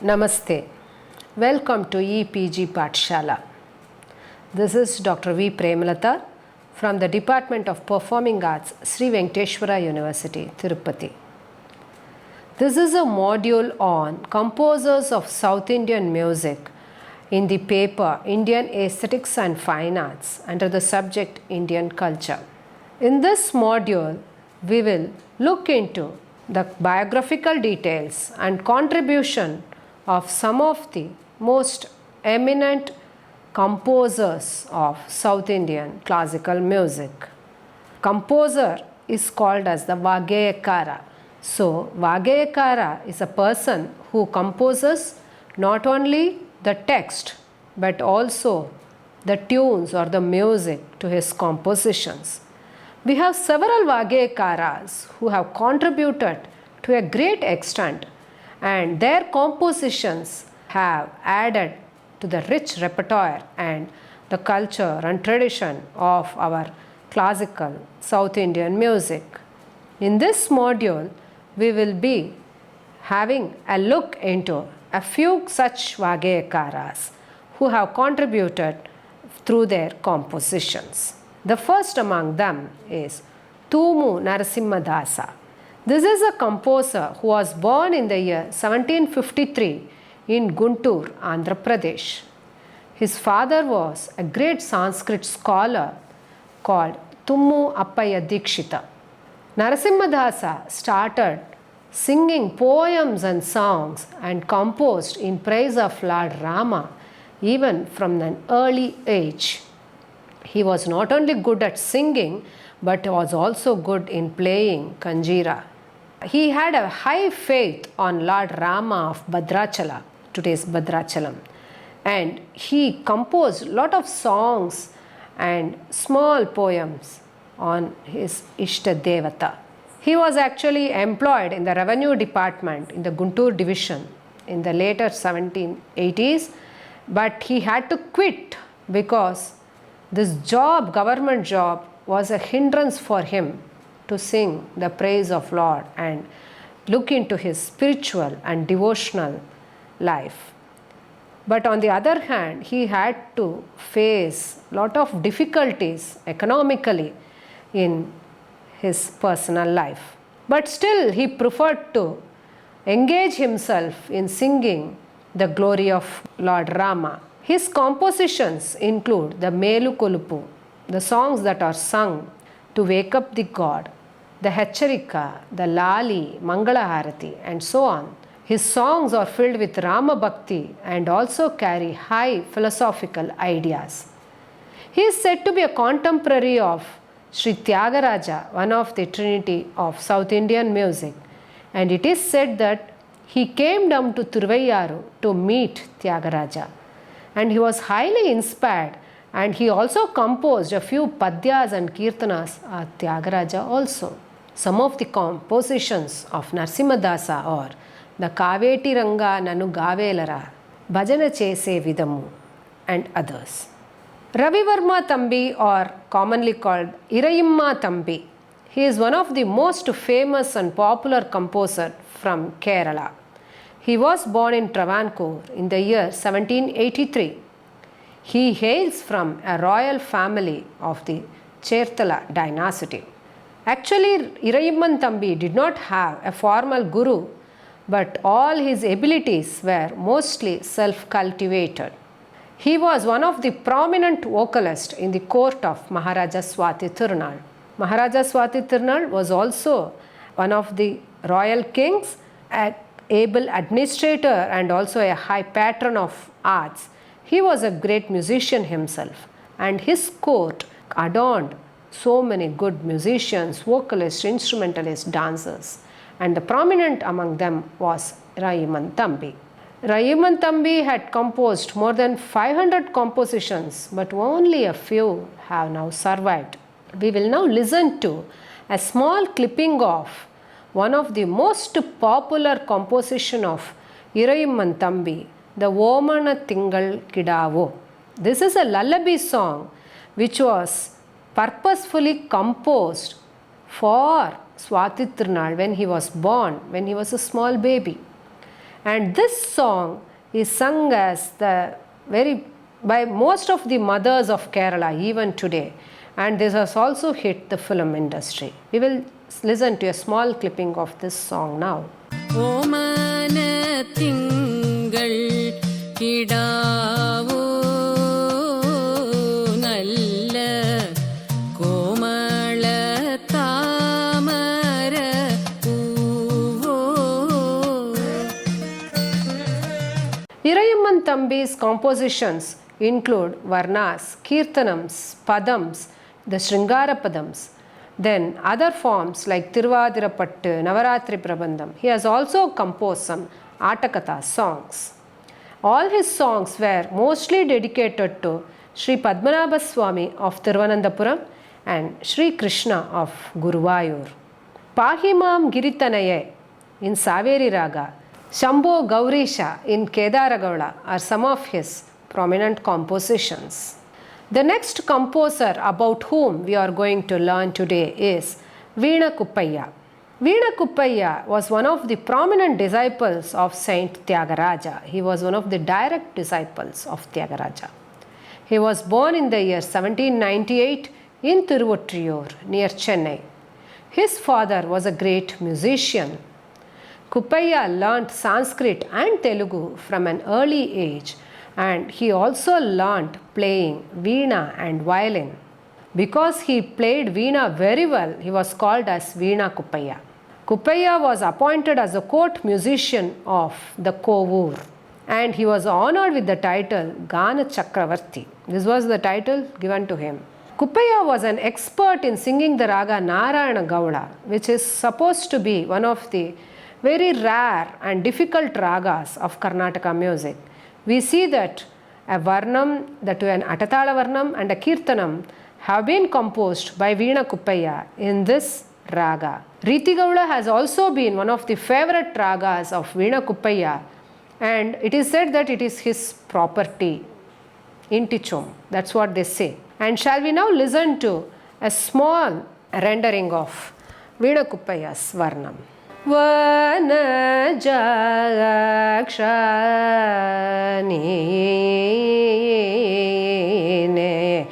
Namaste. Welcome to EPG Pathshala. This is Dr. V. Premalata from the Department of Performing Arts, Sri Venkateshwara University, Tirupati. This is a module on composers of South Indian music in the paper Indian Aesthetics and Fine Arts under the subject Indian Culture. In this module, we will look into the biographical details and contribution of some of the most eminent composers of South Indian classical music. Composer is called as the Vageyakara. So, Vageyakara is a person who composes not only the text but also the tunes or the music to his compositions. We have several Vageyakaras who have contributed to a great extent, and their compositions have added to the rich repertoire and the culture and tradition of our classical South Indian music. In this module, we will be having a look into a few such Vageyakaras who have contributed through their compositions. The first among them is Tumu Narasimhadasa. This is a composer who was born in the year 1753 in Guntur, Andhra Pradesh. His father was a great Sanskrit scholar called Tummu Appaya Dikshita. Narasimhadasa started singing poems and songs and composed in praise of Lord Rama even from an early age. He was not only good at singing but was also good in playing Kanjira. He had a high faith on Lord Rama of Bhadrachala, today's Bhadrachalam, and he composed a lot of songs and small poems on his Ishta Devata. He was actually employed in the revenue department in the Guntur division in the later 1780s, but he had to quit because this job, government job, was a hindrance for him to sing the praise of Lord and look into his spiritual and devotional life. But on the other hand, he had to face a lot of difficulties economically in his personal life. But still, he preferred to engage himself in singing the glory of Lord Rama. His compositions include the Melu Kolupu, the songs that are sung to wake up the god, the Hecharika, the Lali, Mangala Harati, and so on. His songs are filled with Rama Bhakti and also carry high philosophical ideas. He is said to be a contemporary of Sri Tyagaraja, one of the trinity of South Indian music, and it is said that he came down to Thiruvaiyaru to meet Tyagaraja, and he was highly inspired, and he also composed a few padyas and kirtanas at Tyagaraja also. Some of the compositions of Narasimhadasa are the Kaveti Ranga Nanu Gavelara, Bhajana Chese Vidamu, and others. Ravi Varma Thambi, or commonly called Irayimma Thambi, he is one of the most famous and popular composer from Kerala. He was born in Travancore in the year 1783. He hails from a royal family of the Cherthala dynasty. Actually, Irayimman Thambi did not have a formal guru, but all his abilities were mostly self-cultivated. He was one of the prominent vocalists in the court of Maharaja Swati Tirunal. Maharaja Swati Tirunal was also one of the royal kings, an able administrator and also a high patron of arts. He was a great musician himself, and his court adorned so many good musicians, vocalists, instrumentalists, dancers, and the prominent among them was Irayimman Thambi. Irayimman Thambi had composed more than 500 compositions, but only a few have now survived. We will now listen to a small clipping of one of the most popular composition of Irayimman Thambi, the Vomana Tingal Kidavo. This is a lullaby song which was purposefully composed for Swati Tirunal when he was born, when he was a small baby. And this song is sung as by most of the mothers of Kerala even today. And this has also hit the film industry. We will listen to a small clipping of this song now. Irayamman Thambi's compositions include Varnas, Kirtanams, Padams, the Sringara Padams, then other forms like Tiruvadirapattu, Navaratri Prabandham. He has also composed some Atakatha songs. All his songs were mostly dedicated to Sri Padmanabha Swami of Thiruvananthapuram and Sri Krishna of Guruvayur. Pahimam Giritanaye in Saveri Raga, Shambho Gaurisha in Kedaragowla are some of his prominent compositions. The next composer about whom we are going to learn today is Veena Kuppaiah. Veena Kuppaiah was one of the prominent disciples of Saint Tyagaraja. He was one of the direct disciples of Tyagaraja. He was born in the year 1798 in Tiruvottriyur near Chennai. His father was a great musician. Kuppaiah learnt Sanskrit and Telugu from an early age, and he also learnt playing veena and violin. Because he played veena very well, he was called as Veena Kuppaiah. Kuppaiah was appointed as a court musician of the Kovur, and he was honored with the title Gana Chakravarti. This was the title given to him. Kuppaiah was an expert in singing the raga Narayana Gowda, which is supposed to be one of the very rare and difficult ragas of Karnataka music. We see that a Varnam, that an Atatala Varnam and a Kirtanam have been composed by Veena Kuppaiah in this raga. Riti Gowda has also been one of the favorite ragas of Veena Kuppaiah, and it is said that it is his property, Intichum. That's what they say. And shall we now listen to a small rendering of Veena Kuppaiah's Varnam. Vana jakshani ne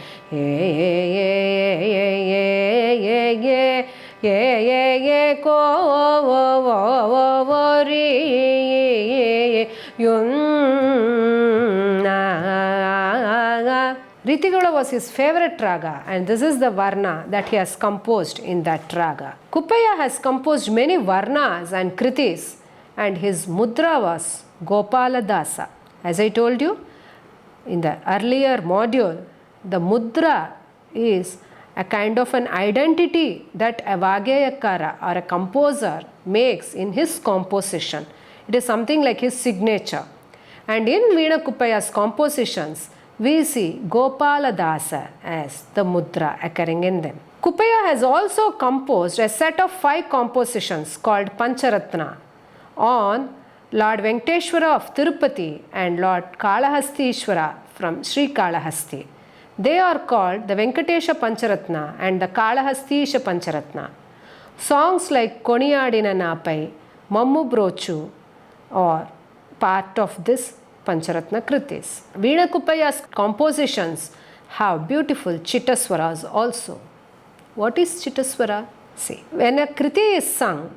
ye ko ri yunna. Riti Gowda was his favorite raga, and this is the varna that he has composed in that raga. Kuppaiah has composed many varnas and kritis, and his mudra was Gopala Dasa. As I told you in the earlier module, the mudra is a kind of an identity that a Vageyakara or a composer makes in his composition. It is something like his signature. And in Veena Kuppaiah's compositions, we see Gopala Dasa as the mudra occurring in them. Kuppaiah has also composed a set of 5 compositions called Pancharatna on Lord Venkateshwara of Tirupati and Lord Kalahastishwara from Sri Kalahasti. They are called the Venkatesha Pancharatna and the Kalahastisha Pancharatna. Songs like Koniyadina Napai, Mammu Brochu are part of this Pancharatna Kritis. Veena Kuppaiah's compositions have beautiful Chittaswaras also. What is Chittaswara? See, when a Kriti is sung,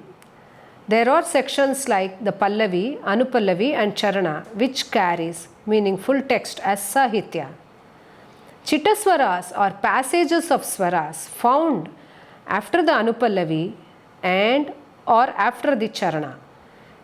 there are sections like the Pallavi, Anupallavi and Charana, which carries meaningful text as Sahitya. Chittaswaras are passages of swaras found after the Anupallavi and or after the Charana.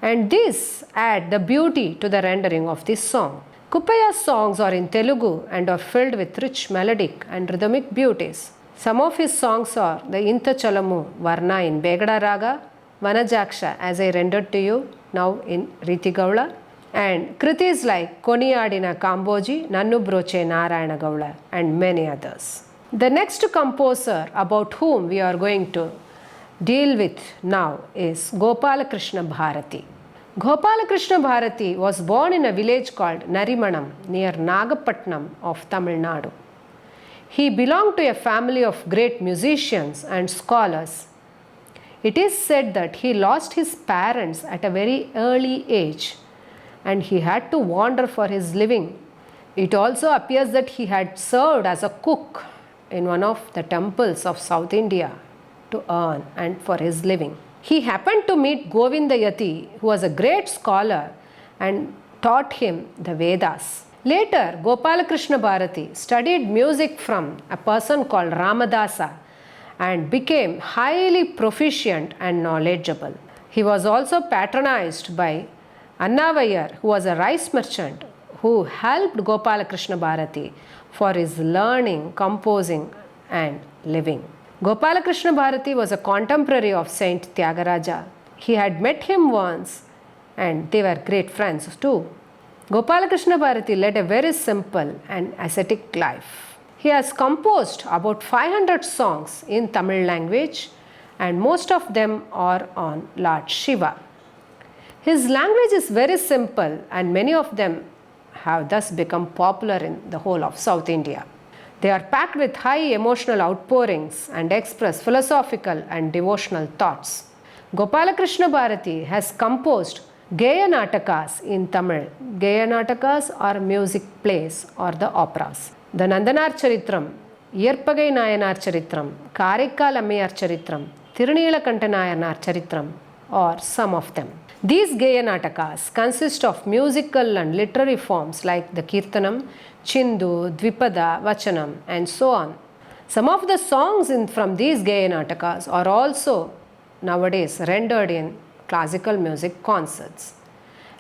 And this add the beauty to the rendering of this song. Kuppaiah's songs are in Telugu and are filled with rich melodic and rhythmic beauties. Some of his songs are the Inta Chalamu Varna in Begada Raga, Vanajaksha as I rendered to you now in Riti Gowda, and kritis like Koniyadina Kamboji, Nannu Broche Narayana Gowda and many others. The next composer about whom we are going to deal with now is Gopalakrishna Bharati. Gopalakrishna Bharati was born in a village called Narimanam near Nagapatnam of Tamil Nadu. He belonged to a family of great musicians and scholars. It is said that he lost his parents at a very early age and he had to wander for his living. It also appears that he had served as a cook in one of the temples of South India to earn and for his living. He happened to meet Govindayati, who was a great scholar and taught him the Vedas. Later, Gopalakrishna Bharati studied music from a person called Ramadasa and became highly proficient and knowledgeable. He was also patronized by Annavayar, who was a rice merchant who helped Gopalakrishna Bharati for his learning, composing and living. Gopalakrishna Bharati was a contemporary of Saint Tyagaraja. He had met him once and they were great friends too. Gopalakrishna Bharati led a very simple and ascetic life. He has composed about 500 songs in Tamil language and most of them are on Lord Shiva. His language is very simple and many of them have thus become popular in the whole of South India. They are packed with high emotional outpourings and express philosophical and devotional thoughts. Gopalakrishna Bharati has composed Gaya Natakas in Tamil. Gaya Natakas are music plays or the operas. The Nandanar Charitram, Yerpagai Nayanar Charitram, Karaikal Ammayar Charitram, Tirunilakanta Nayanar Charitram are some of them. These Gaya Natakas consist of musical and literary forms like the Kirtanam, Chindu, Dvipada, Vachanam and so on. Some of the songs from these Gaya Natakas are also nowadays rendered in classical music concerts.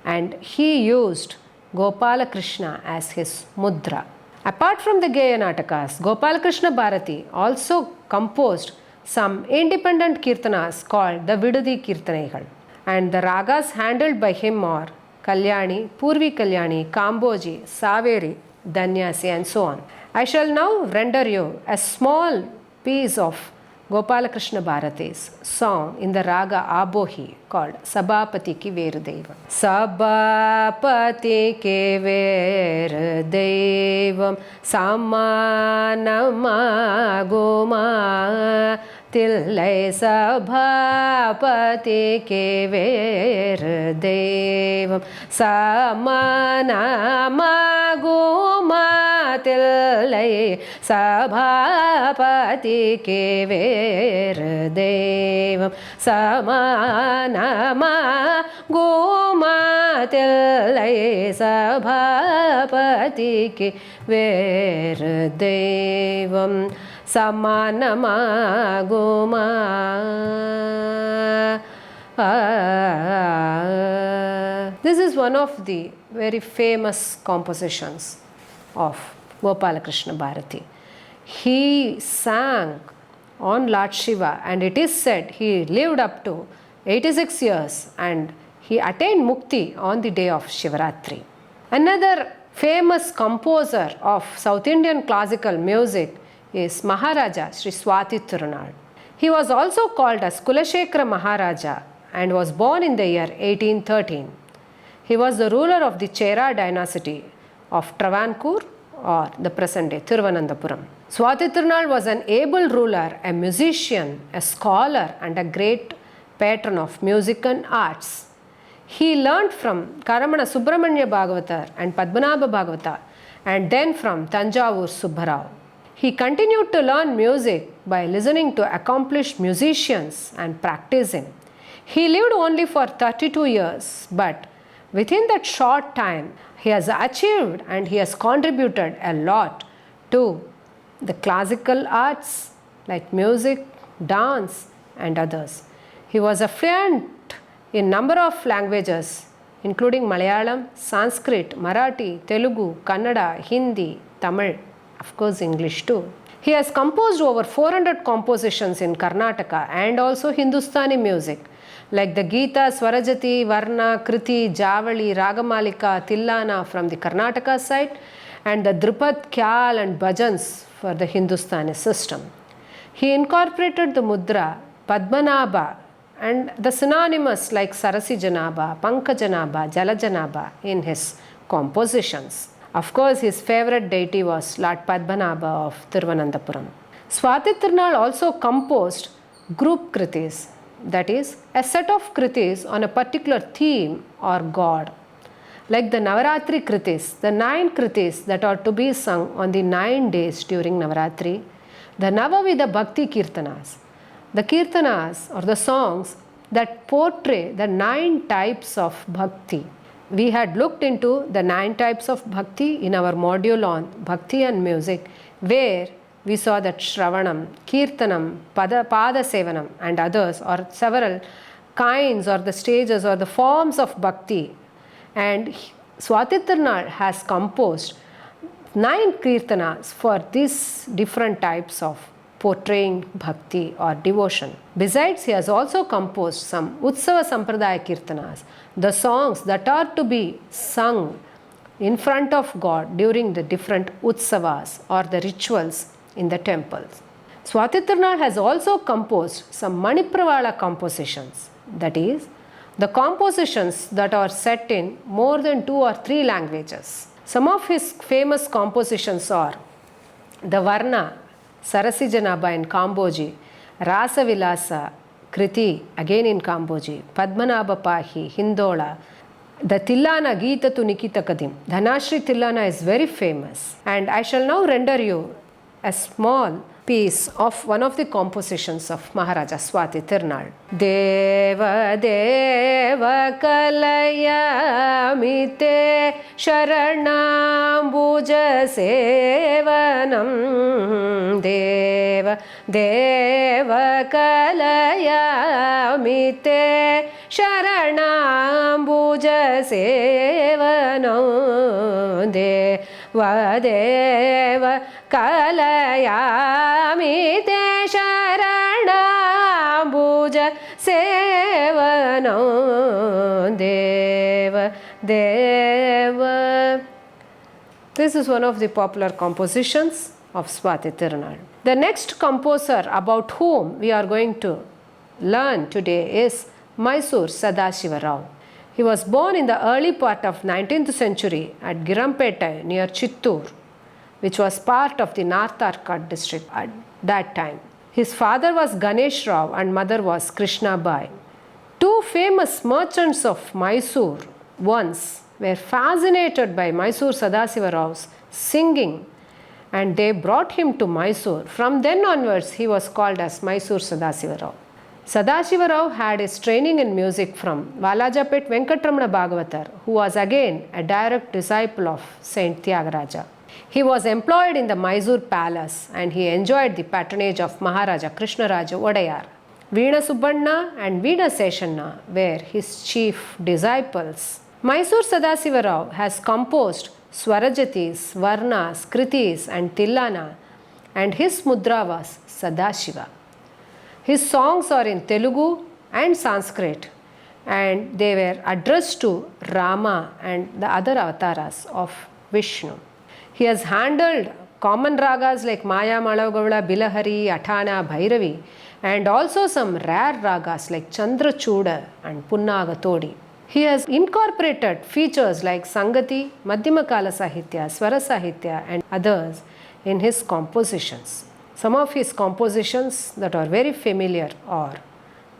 And he used Gopalakrishna as his mudra. Apart from the Gaya Natakas, Gopalakrishna Bharati also composed some independent kirtanas called the Vidudi Kirtanaigal. And the ragas handled by him are Kalyani, Purvi Kalyani, Kamboji, Saveri, Danyasi and so on. I shall now render you a small piece of Gopalakrishna Bharati's song in the raga Abohi called Sabhapati Ki Verudevam. Sabhapati Ki Verudevam Samanama Goma Tillai Sabhapati Ki Verudevam Samanama Goma Tillai Sabhapati Ki Verudevam Samanama Goma Tillai Sabhapati Ki Verudevam Samanama Goma. This is one of the very famous compositions of Gopalakrishna Bharati. He sang on Lord Shiva and it is said he lived up to 86 years and he attained mukti on the day of Shivaratri. Another famous composer of South Indian classical music is Maharaja Sri Swati Tirunal. He was also called as Kulashekara Maharaja and was born in the year 1813. He was the ruler of the Chera dynasty of Travancore or the present day Thiruvananthapuram. Swati Tirunal was an able ruler, a musician, a scholar and a great patron of music and arts. He learnt from Karamana Subramanya Bhagavatar and Padmanabha Bhagavata and then from Tanjavur Subbarao. He continued to learn music by listening to accomplished musicians and practicing. He lived only for 32 years, but within that short time, he has achieved and he has contributed a lot to the classical arts like music, dance and others. He was fluent in number of languages including Malayalam, Sanskrit, Marathi, Telugu, Kannada, Hindi, Tamil, of course English too. He has composed over 400 compositions in Karnataka and also Hindustani music like the Gita, Swarajati, Varna, Kriti, Javali, Ragamalika, Tillana from the Karnataka side and the Drupad, Khyal and Bhajans for the Hindustani system. He incorporated the mudra, Padmanabha and the synonymous like Sarasi Janabha, Pankajanabha, Jalajanabha in his compositions. Of course, his favorite deity was Lord Padmanabha of Thiruvananthapuram. Swati Tirunal also composed group kritis, that is, a set of kritis on a particular theme or god. Like the Navaratri Kritis, the 9 Kritis that are to be sung on the 9 days during Navaratri, the Navavida Bhakti Kirtanas, the Kirtanas or the songs that portray the 9 types of Bhakti. We had looked into the 9 types of Bhakti in our module on Bhakti and Music, where we saw that Shravanam, Kirtanam, Pada Sevanam and others are several kinds or the stages or the forms of Bhakti. And Swati Tirunal has composed 9 Kirtanas for these different types of portraying Bhakti or devotion. Besides, he has also composed some Utsava Sampradaya Kirtanas, the songs that are to be sung in front of God during the different Utsavas or the rituals in the temples. Swati Tirunal has also composed some Manipravala compositions, that is, the compositions that are set in more than 2 or 3 languages. Some of his famous compositions are the Varna, Sarasijanabha in Kamboji, Rasa Vilasa, Kriti, again in Kamboji, Padmanabha Pahi, Hindola, the Tillana Geeta to Nikita Kadim. Dhanashri Tillana is very famous, and I shall now render you a small piece of one of the compositions of Maharaja Swati Tirunal. Deva Deva Kalayamite Sharanambuja Sevanam. Deva Deva Kalayamite Sharanambuja Sevanam. Deva Deva Kalayamite Sharanambuja Sevanam. Deva Deva. This is one of the popular compositions of Swati Tirunal. The next composer about whom we are going to learn today is Mysore Sadashiva Rao. He was born in the early part of 19th century at Girampeta near Chittoor, which was part of the North Arcot district at that time. His father was Ganesh Rao and mother was Krishna Bai. 2 famous merchants of Mysore once were fascinated by Mysore Sadashiva Rao's singing, and they brought him to Mysore. From then onwards, he was called as Mysore Sadashiva Rao. Sadashiva Rao had his training in music from Valajapet Venkatramana Bhagavatar, who was again a direct disciple of Saint Tyagaraja. He was employed in the Mysore palace and he enjoyed the patronage of Maharaja Krishnaraja Odayar. Veena Subbanna and Veena Seshanna were his chief disciples. Mysore Sadashiva Rao has composed Swarajatis, Varnas, Kritis and Tillana, and his mudra was Sadashiva. His songs are in Telugu and Sanskrit, and they were addressed to Rama and the other avatars of Vishnu. He has handled common ragas like Maya Malavagavla, Bilahari, Atana, Bhairavi, and also some rare ragas like Chandrachuda and Punnagatodi. He has incorporated features like Sangati, Madhyamakala Sahitya, Swara Sahitya and others in his compositions. Some of his compositions that are very familiar are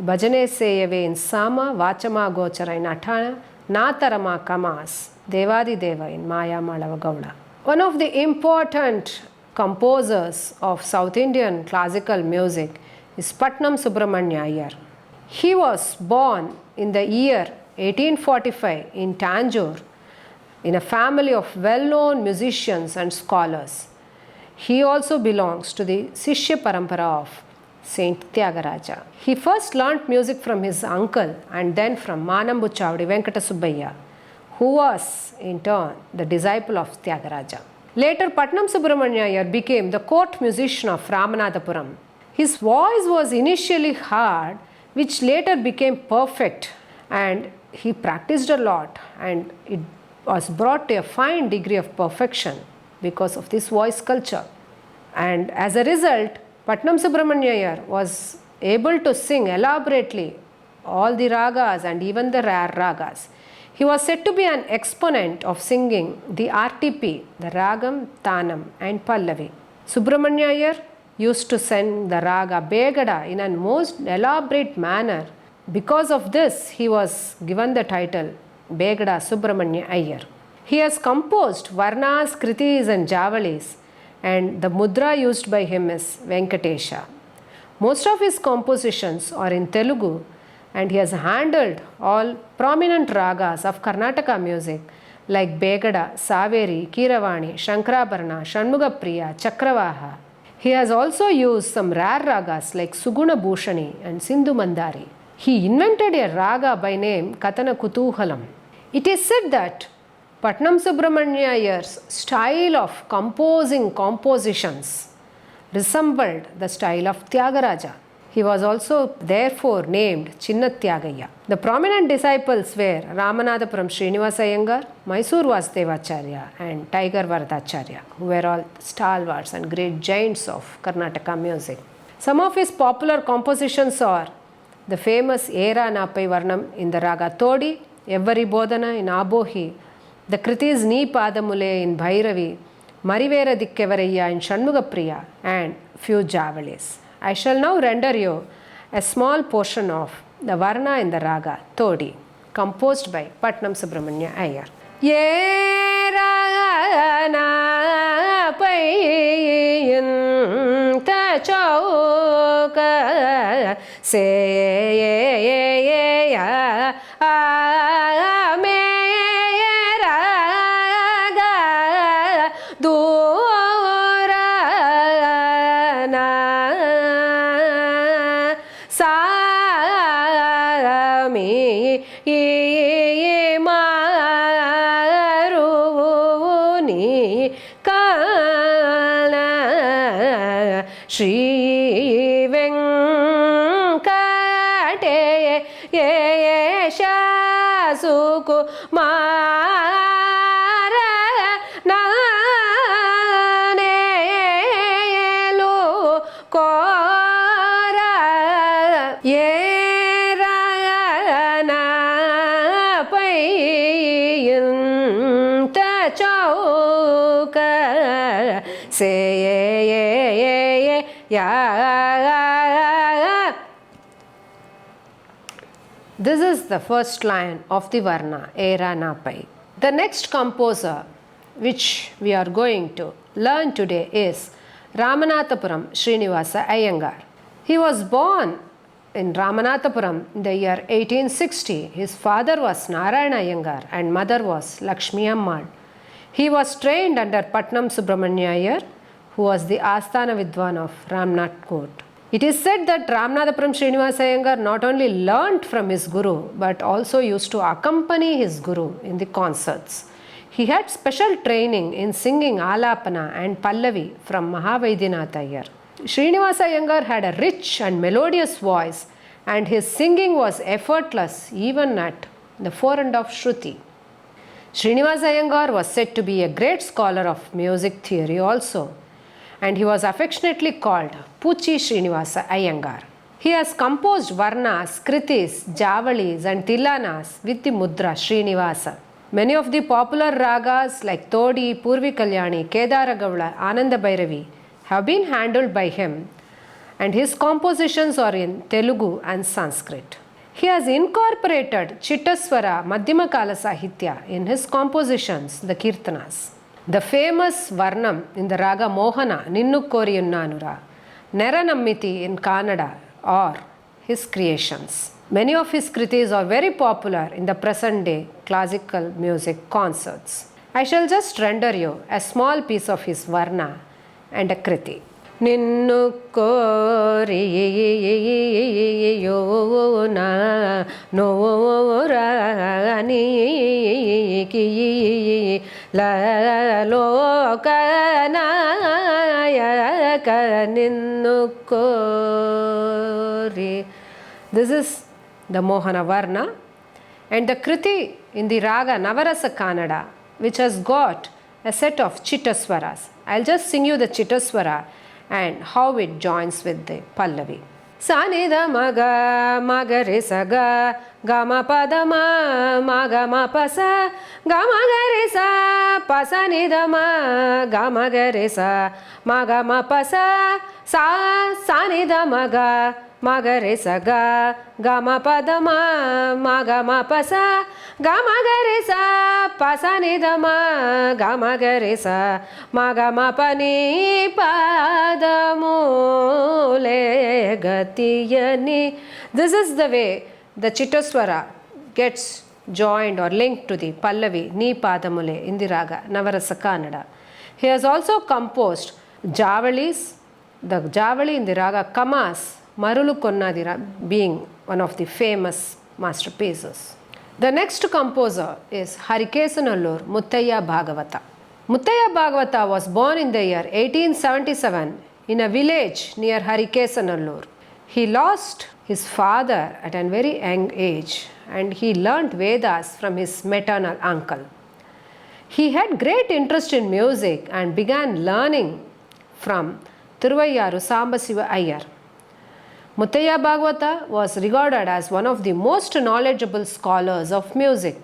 Bhajane Seyave in Sama, Vachama Gochara in Atana, Natarama Kamas, Devadi Deva in Maya Malavagavla. One of the important composers of South Indian classical music is Patnam Subramanya Iyer. He was born in the year 1845 in Tanjore in a family of well-known musicians and scholars. He also belongs to the Sishya Parampara of Saint Tyagaraja. He first learnt music from his uncle and then from Manambu Chavdi Venkata Subbaiah, who was in turn the disciple of Tyagaraja. Later, Patnam Subramanya Iyer became the court musician of Ramanathapuram. His voice was initially hard, which later became perfect, and he practiced a lot, and it was brought to a fine degree of perfection because of this voice culture. And as a result, Patnam Subramanya Iyer was able to sing elaborately all the ragas and even the rare ragas. He was said to be an exponent of singing the RTP, the Ragam, Tanam and Pallavi. Subramanya Iyer used to sing the raga Begada in a most elaborate manner. Because of this, he was given the title Begada Subramanya Iyer. He has composed Varnas, Kritis and Javalis, and the mudra used by him is Venkatesha. Most of his compositions are in Telugu, and he has handled all prominent ragas of Karnataka music like Begada, Saveri, Kiravani, Shankarabharana, Shanmugapriya, Chakravaha. He has also used some rare ragas like Suguna Bhushani and Sindhu Mandari. He invented a raga by name Katana Kutuhalam. It is said that Patnam Subramanya Iyer's style of composing compositions resembled the style of Tyagaraja. He was also therefore named Chinna Tyagayya. The prominent disciples were Ramanathapuram Srinivasa Iyengar, Mysore Vasudevacharya and Tiger Varadacharya, who were all stalwarts and great giants of Karnataka music. Some of his popular compositions are the famous Era Napai Varnam in the Raga Todi, Evvari Bodhana in Abohi, the Kritis Ni Padamule in Bhairavi, Marivera Dikkevarayya in Shanmugapriya, and few Javalis. I shall now render you a small portion of the Varna in the Raga Todi, composed by Patnam Subramanya Iyer. Ye Rana Payin Ta Chauka Se Ya Me Raga Durana Sami Maruni Kana Shri Venkatesha Sukumara Nanelu Kora Yerana Payin Ta Chauka Se Ya. This is the first line of the Varna, Era Napai. The next composer which we are going to learn today is Ramanathapuram Srinivasa Iyengar. He was born in Ramanathapuram in the year 1860. His father was Narayana Iyengar and mother was Lakshmi Ammal. He was trained under Patnam Subramanya Iyer, who was the Asthana Vidwan of Ramnath Court. It is said that Ramanathapuram Srinivasa Iyengar not only learnt from his guru but also used to accompany his guru in the concerts. He had special training in singing Alapana and Pallavi from Mahavaidyanath Iyer. Srinivasa Iyengar had a rich and melodious voice, and his singing was effortless even at the fore end of Shruti. Srinivasa Iyengar was said to be a great scholar of music theory also, and he was affectionately called Puchi Srinivasa Iyengar. He has composed Varnas, Kritis, Javalis and Tillanas with the mudra Srinivasa. Many of the popular ragas like Todi, Purvi Kalyani, Kedara Gavla, Ananda Bhairavi have been handled by him, and his compositions are in Telugu and Sanskrit. He has incorporated Chittaswara, Madhyama Kala Sahitya in his compositions, the Kirtanas. The famous Varnam in the Raga Mohana, Ninnu Koriyunnanura, Neranammiti in Kannada are his creations. Many of his kritis are very popular in the present day classical music concerts. I shall just render you a small piece of his Varna and a kriti. Ninnu koriyuna norani ki la lokanayaka ninnu kori. This is the Mohana Varna, and the kriti in the Raga Navarasa Kannada, which has got a set of Chittaswaras. I'll just sing you the Chittaswara and how it joins with the Pallavi. Sanida maga magare saga gama padama magama pasa gama garesa pasanida ma gama garesa magama pasa sa sanida maga magare saga gama padama magama pasa Gama gare sa pa sa ni da ma gama gare sa ma gama pa ni pa da mo le gatiyani. This is the way the Chittaswara gets joined or linked to the Pallavi Ni Padamule in the raga Navarasa Kannada. He has also composed Javalis, the Javali in the raga Kamas, Marulu Konnadira being one of the famous masterpieces. The next composer is Harikesanallur Muttaya Bhagavata. Muttaya Bhagavata was born in the year 1877 in a village near Harikesanallur. He lost his father at a very young age and he learnt Vedas from his maternal uncle. He had great interest in music and began learning from Thiruvayyaru Sambasiva Iyer. Muttaya Bhagavata was regarded as one of the most knowledgeable scholars of music.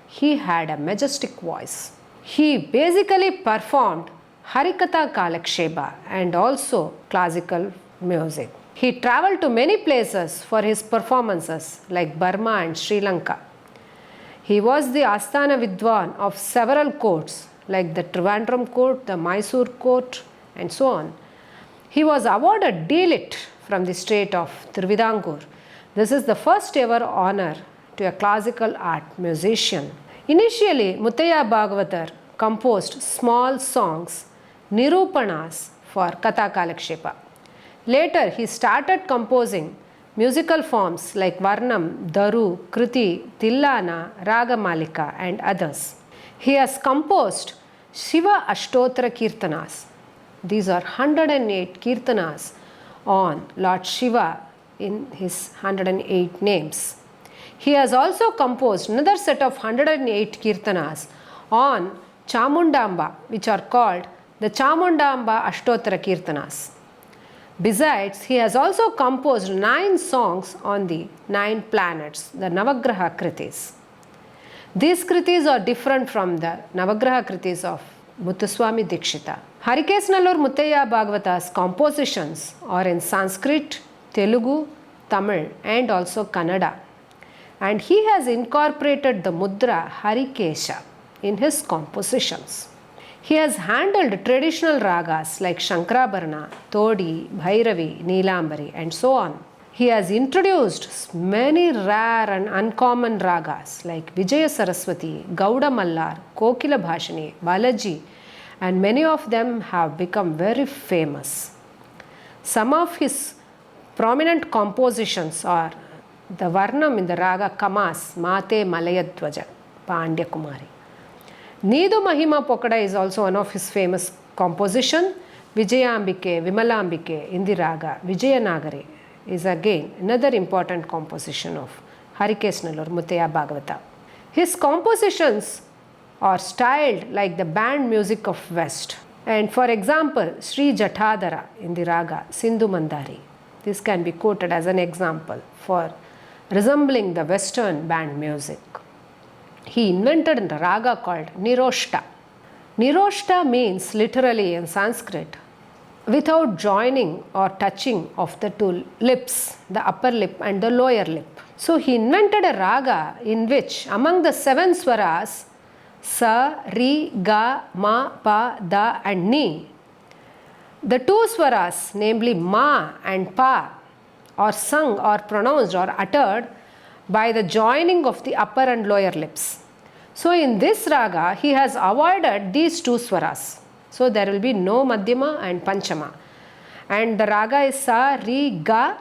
He had a majestic voice. He basically performed Harikatha Kalaksheba and also classical music. He travelled to many places for his performances like Burma and Sri Lanka. He was the Asthana Vidwan of several courts like the Trivandrum court, the Mysore court and so on. He was awarded D.Litt from the state of Tiruvidankur. This is the first ever honour to a classical art musician. Initially, Muttaya Bhagavatar composed small songs, Nirupanas for Katha Kalakshepa. Later, he started composing musical forms like Varnam, Daru, Kriti, Tillana, Ragamalika and others. He has composed Shiva Ashtotra Kirtanas. These are 108 Kirtanas on Lord Shiva in his 108 names. He has also composed another set of 108 Kirtanas on Chamundamba, which are called the Chamundamba Ashtotra Kirtanas. Besides, he has also composed 9 songs on the 9 planets, the Navagraha Kritis. These Kritis are different from the Navagraha Kritis of Muthuswami Dikshita. Harikesanallur Muttaya Bhagavata's compositions are in Sanskrit, Telugu, Tamil and also Kannada. And he has incorporated the mudra Harikesha in his compositions. He has handled traditional ragas like Shankarabharana, Todi, Bhairavi, Neelambari and so on. He has introduced many rare and uncommon ragas like Vijaya Saraswati, Gauda Mallar, Kokila Bhashani, Balaji and many of them have become very famous. Some of his prominent compositions are the Varnam in the raga Kamas, Mate Malayadwaja, Pandya Kumari. Needu Mahima Pokada is also one of his famous compositions. Vijayambike, Vimalambike in the raga Vijayanagari is again another important composition of Harikesanallur Muttaya Bhagavata. His compositions are styled like the band music of West. And for example, Sri Jatadhara in the raga Sindhu Mandari. This can be quoted as an example for resembling the Western band music. He invented a raga called Niroshta. Niroshta means literally in Sanskrit without joining or touching of the two lips, the upper lip and the lower lip. So he invented a raga in which among the 7 swaras Sa, Ri, Ga, Ma, Pa, Da and Ni, the 2 swaras namely Ma and Pa are sung or pronounced or uttered by the joining of the upper and lower lips. So in this raga he has avoided these 2 swaras. So there will be no Madhyama and Panchama. And the raga is Sa, Ri, Ga,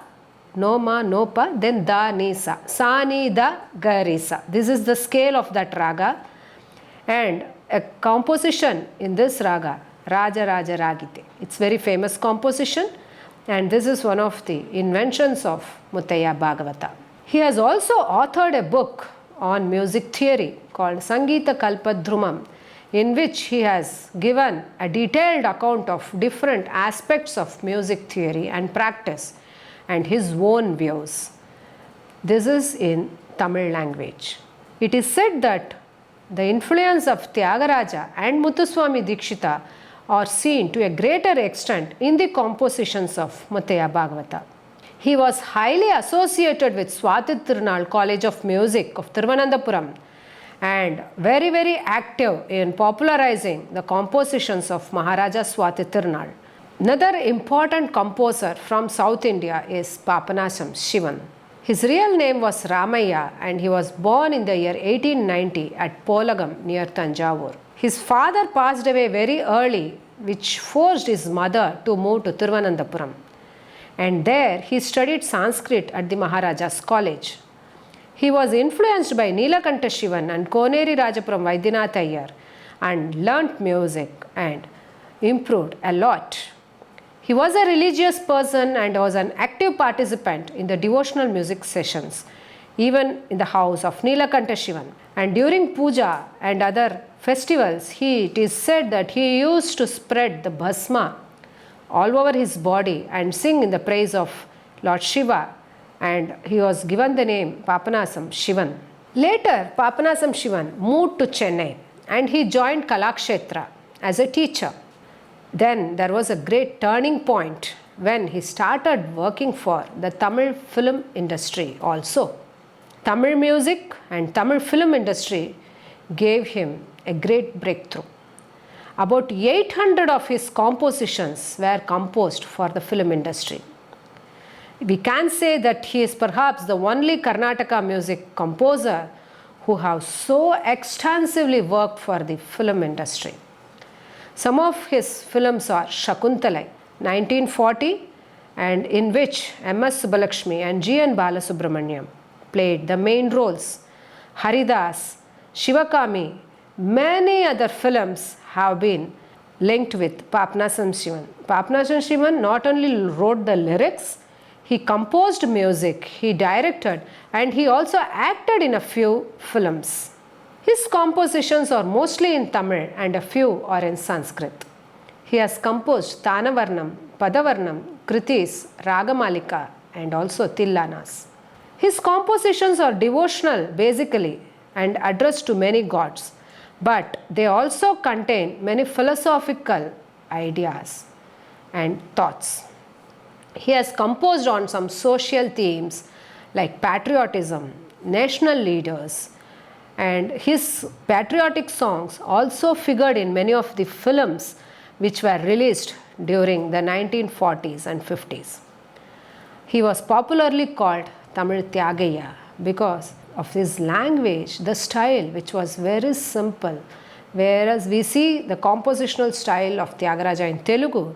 No Ma, No Pa, then Da, Ni, Sa. Sa, Ni, Da, Ga, Re, Sa. This is the scale of that raga. And a composition in this raga, Raja Raja Ragite. It's very famous composition and this is one of the inventions of Muttaya Bhagavata. He has also authored a book on music theory called Sangeeta Kalpadhrumam, in which he has given a detailed account of different aspects of music theory and practice and his own views. This is in Tamil language. It is said that the influence of Tyagaraja and Muthuswami Dikshita are seen to a greater extent in the compositions of Muttaya Bhagavata. He was highly associated with Swati Tirunal College of Music of Thiruvananthapuram and very active in popularizing the compositions of Maharaja Swati Tirunal. Another important composer from South India is Papanasam Shivan. His real name was Ramaya and he was born in the year 1890 at Polagam near Tanjavur. His father passed away very early, which forced his mother to move to Thiruvananthapuram. And there he studied Sanskrit at the Maharaja's College. He was influenced by Neelakanta Shivan and Koneri Rajapuram Vaidyanath Iyer and learnt music and improved a lot. He was a religious person and was an active participant in the devotional music sessions, even in the house of Neelakanta Shivan. And during puja and other festivals, it is said that he used to spread the bhasma all over his body and sing in the praise of Lord Shiva, and he was given the name Papanasam Shivan. Later, Papanasam Shivan moved to Chennai and he joined Kalakshetra as a teacher. Then there was a great turning point when he started working for the Tamil film industry also. Tamil music and Tamil film industry gave him a great breakthrough. About 800 of his compositions were composed for the film industry. We can say that he is perhaps the only Karnataka music composer who has so extensively worked for the film industry. Some of his films are Shakuntalai, 1940, and in which M.S. Subbalakshmi and G.N. Balasubramaniam played the main roles. Haridas, Shivakami, many other films have been linked with Papanasam Shivan. Papanasam Shivan not only wrote the lyrics, he composed music, he directed, and he also acted in a few films. His compositions are mostly in Tamil and a few are in Sanskrit. He has composed Tanavarnam, Padavarnam, Kritis, Ragamalika, and also Tillanas. His compositions are devotional basically and addressed to many gods, but they also contain many philosophical ideas and thoughts. He has composed on some social themes like patriotism, national leaders, and his patriotic songs also figured in many of the films which were released during the 1940s and 50s. He was popularly called Tamil Tyagaya because of his language, the style which was very simple. Whereas we see the compositional style of Tyagaraja in Telugu,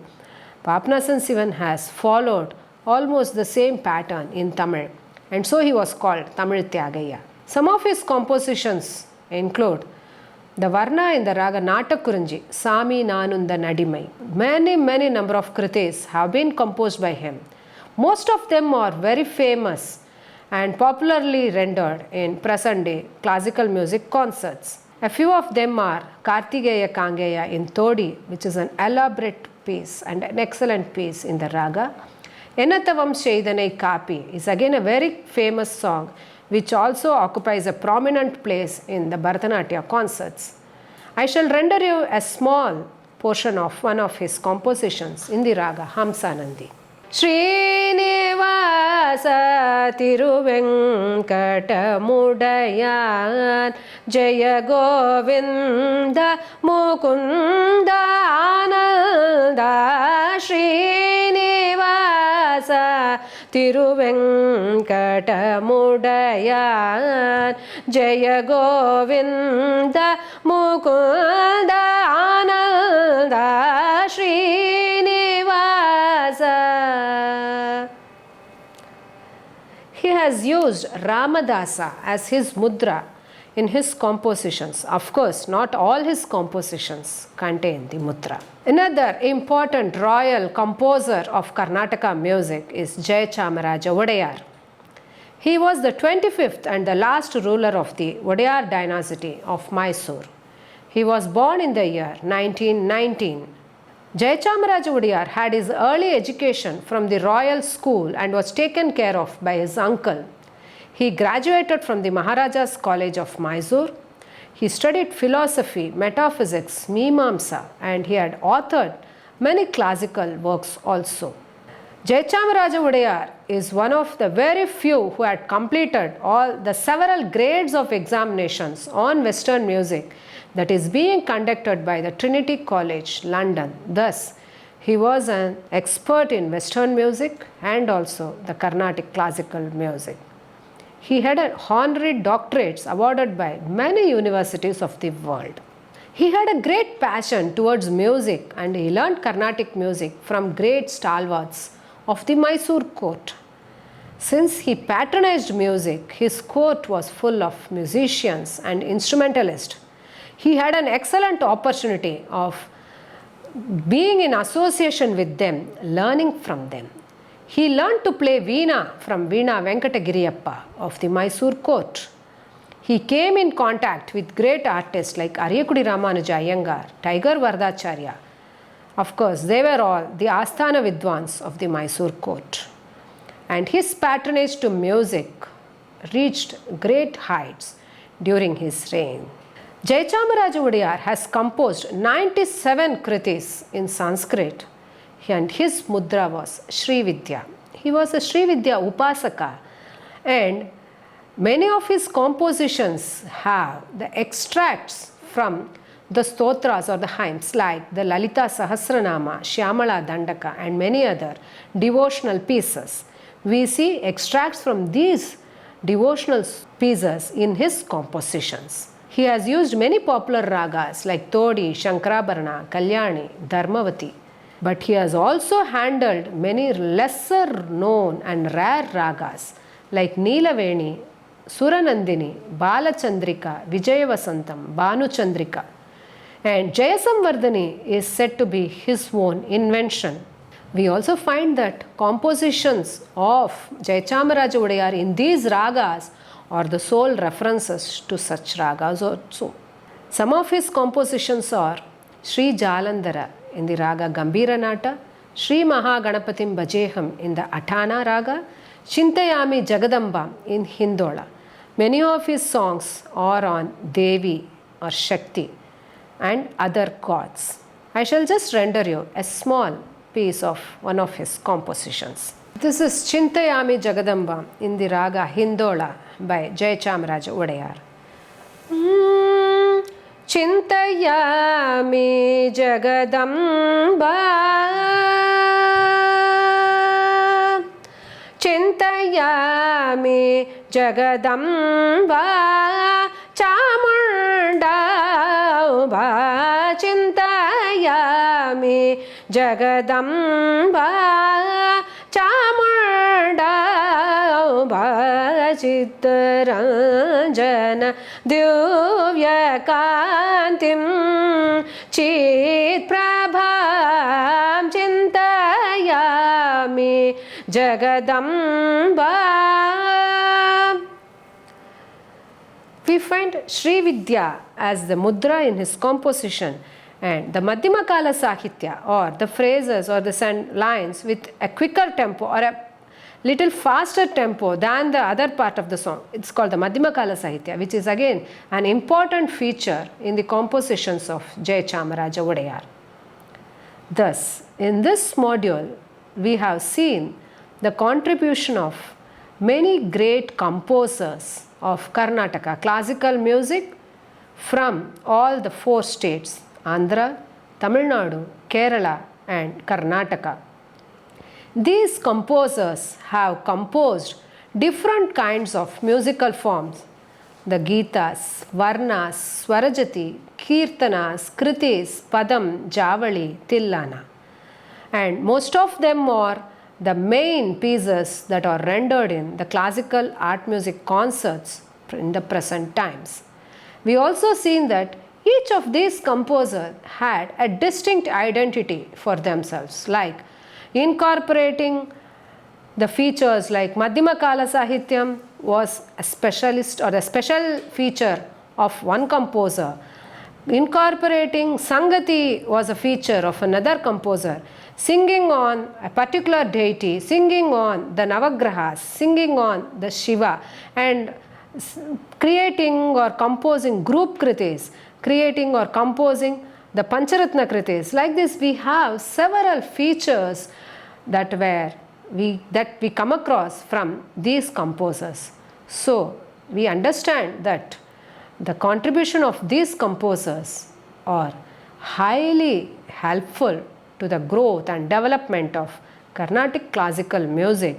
Papanasam Shivan has followed almost the same pattern in Tamil, and so he was called Tamil Tyagaya. Some of his compositions include the Varna in the Raga Natakurinji, Sami Nanunda Nadimai. Many number of kritis have been composed by him. Most of them are very famous and popularly rendered in present day classical music concerts. A few of them are Kartigeya Kangeya in Todi, which is an elaborate piece and an excellent piece in the raga. Enathavam Sheidanai Kapi is again a very famous song which also occupies a prominent place in the Bharatanatyam concerts. I shall render you a small portion of one of his compositions in the raga Hamsanandi. Srinivasa Tiruvenkatamudayan Jaya Govinda Mukunda Ananda Srinivasa Tiruvenkatamudayan Jaya Govinda Mukunda Ananda Srinivasa. He has used Ramadasa as his mudra in his compositions. Of course, not all his compositions contain the mudra. Another important royal composer of Karnataka music is Jayachamaraja Wodeyar. He was the 25th and the last ruler of the Wodeyar dynasty of Mysore. He was born in the year 1919. Jayachamaraja Wodeyar had his early education from the royal school and was taken care of by his uncle. He graduated from the Maharaja's College of Mysore. He studied philosophy, metaphysics, Mimamsa, and he had authored many classical works also. Jayachamaraja Wodeyar is one of the very few who had completed all the several grades of examinations on Western music that is being conducted by the Trinity College, London. Thus, he was an expert in Western music and also the Carnatic classical music. He had honorary doctorates awarded by many universities of the world. He had a great passion towards music and he learned Carnatic music from great stalwarts of the Mysore court. Since he patronized music, his court was full of musicians and instrumentalists. He had an excellent opportunity of being in association with them, learning from them. He learned to play Veena from Veena Venkatagiriyappa of the Mysore court. He came in contact with great artists like Ariyakudi Ramanuja Iyengar, Tiger Vardacharya. Of course, they were all the Asthana Vidwans of the Mysore court. And his patronage to music reached great heights during his reign. Jayachamaraja Odiyar has composed 97 kritis in Sanskrit and his mudra was Sri Vidya. He was a Sri Vidya Upasaka and many of his compositions have the extracts from the stotras or the hymns like the Lalita Sahasranama, Shyamala Dandaka and many other devotional pieces. We see extracts from these devotional pieces in his compositions. He has used many popular ragas like Todi, Shankarabharana, Kalyani, Dharmavati. But he has also handled many lesser known and rare ragas like Neelaveni, Suranandini, Balachandrika, Vijayavasantam, Bhanuchandrika. And Jayasamvardhani is said to be his own invention. We also find that compositions of Jayachamaraja Odiyar in these ragas are the sole references to such ragas also. Some of his compositions are Sri Jalandhara in the raga Gambhira Nata, Sri Mahaganapatim Bhajeham in the Atana raga, Chintayami Jagadamba in Hindola. Many of his songs are on Devi or Shakti and other gods. I shall just render you a small piece of one of his compositions. This is Chintayami Jagadamba in the raga Hindola by Jayachamaraja Odiyar. Chintayami Jagadamba, Chintayami Jagadamba, Chamunda, Chintayami Jagadamba, Chamunda, Chittaranjana Divyakantim Chitprabham Chintayami Jagadamba. We find Sri Vidya as the mudra in his composition and the Madhyama Kala Sahitya or the phrases or the lines with a quicker tempo or a little faster tempo than the other part of the song. It's called the Madhyama Kala Sahitya, which is again an important feature in the compositions of Jayachamaraja Odiyar. Thus, in this module, we have seen the contribution of many great composers of Karnataka classical music from all the 4 states, Andhra, Tamil Nadu, Kerala and Karnataka. These composers have composed different kinds of musical forms, the Gitas, Varnas, Swarajati, Kirtanas, Kritis, Padam, Javali, Tillana. And most of them are the main pieces that are rendered in the classical art music concerts in the present times. We also seen that each of these composers had a distinct identity for themselves, like incorporating the features like Madhyama Kala Sahityam was a specialist or a special feature of one composer. Incorporating Sangati was a feature of another composer. Singing on a particular deity, singing on the Navagrahas, singing on the Shiva, and creating or composing group kritis, creating or composing the Pancharatna kritis. Like this, we have several features that were that we come across from these composers. So we understand that the contribution of these composers are highly helpful to the growth and development of Carnatic classical music,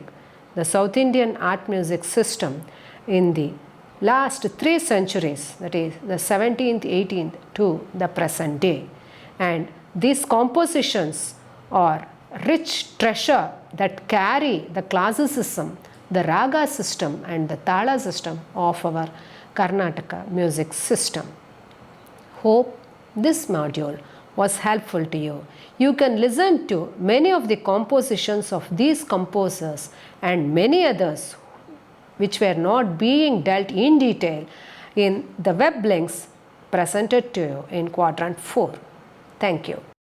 the South Indian art music system in the last 3 centuries, that is the 17th, 18th to the present day. And these compositions are rich treasure that carry the classicism, the raga system and the tala system of our Karnataka music system. Hope this module was helpful to you. You can listen to many of the compositions of these composers and many others which were not being dealt in detail in the web links presented to you in quadrant 4. Thank you.